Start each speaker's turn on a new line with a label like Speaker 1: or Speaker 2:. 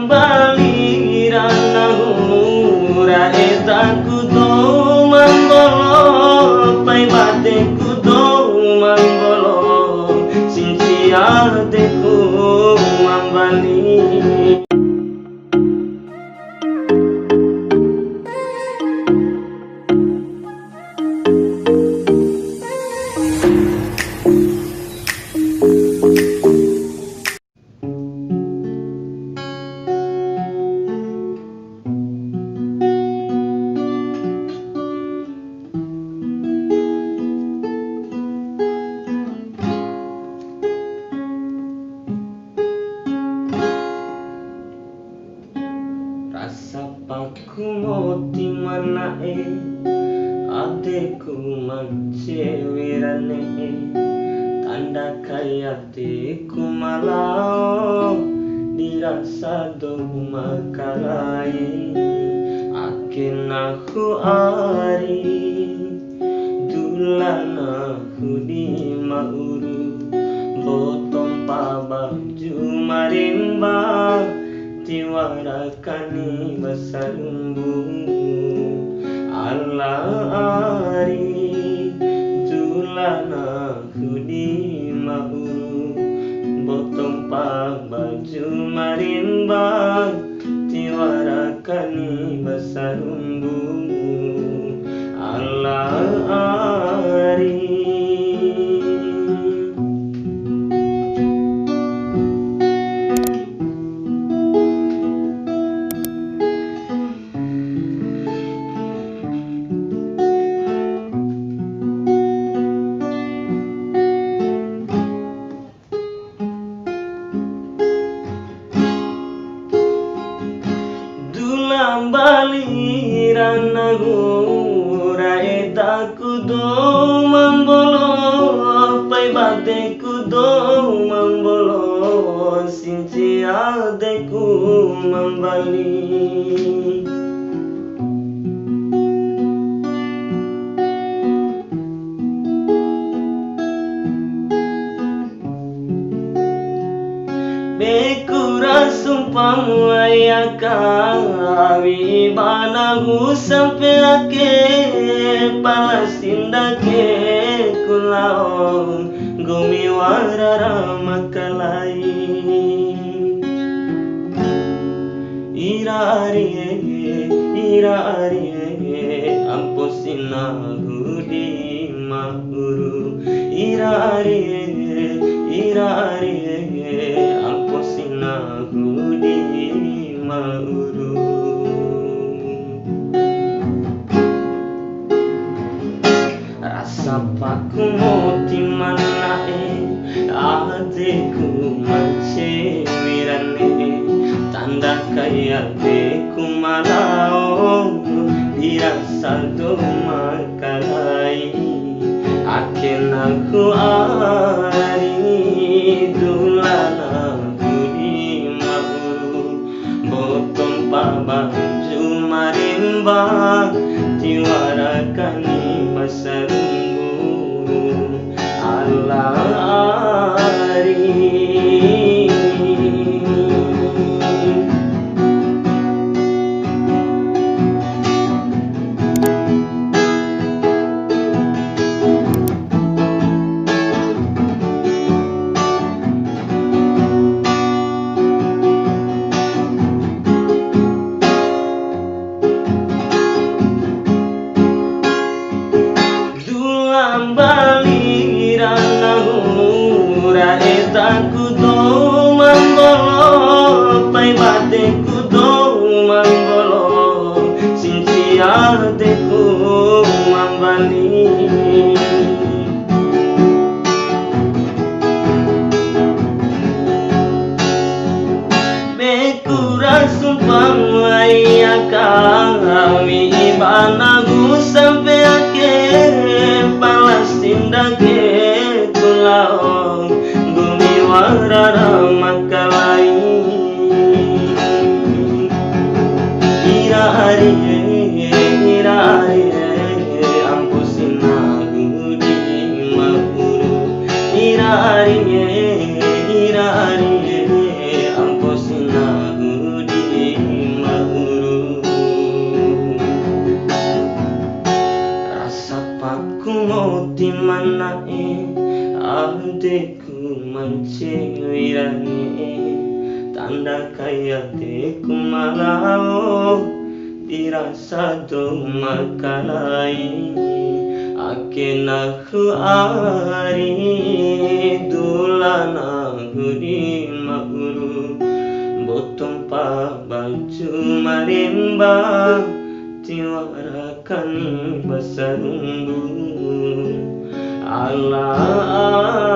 Speaker 1: balirana hura eta kudo manggolo pai bate kudo manggolo sinci adeku mambali. Rasa paku moti manae adeku mancewirane tanda kaya teku malau dirasa doma kalai akin aku ari dulana aku di mauru botong pabaju marimba tiwarakani basarumbu ala ari julana hudi mauru botong pa baju marimba tiwarakani basarumbu ala ari. Balirana hura eta kudo mambolo pai bate kudo mambolo sinci adeku mambali. Bekura sumpamu ayakawi banagu sampai ake palasinda ke kulau gumi warara makalai ira ari amposina hudi mahuru ira ari amposina hudi mahuru. Rasa paku moti manae adeku mancewirane tanda kaya deku malau dirasa doma kalai akin aku ari dulana hudi mauru botong pabaju marimba tiwarakani basarumbu ala ari. Balirana hura eta kudo manggolo pai bate kudo manggolo sinci adeku mambali. Bekura sumpamu ayakawi banagu sampai ake palasinda ke kulau gumi warara makalai ira ari ampusina hudi mahuru ira ari ampusina hudi teku mancewirane tanda kaya teku malao dirasa do makalai akenahu ari dulana gudi mauru botong pa baju marimba tiwarakani basarundu Allah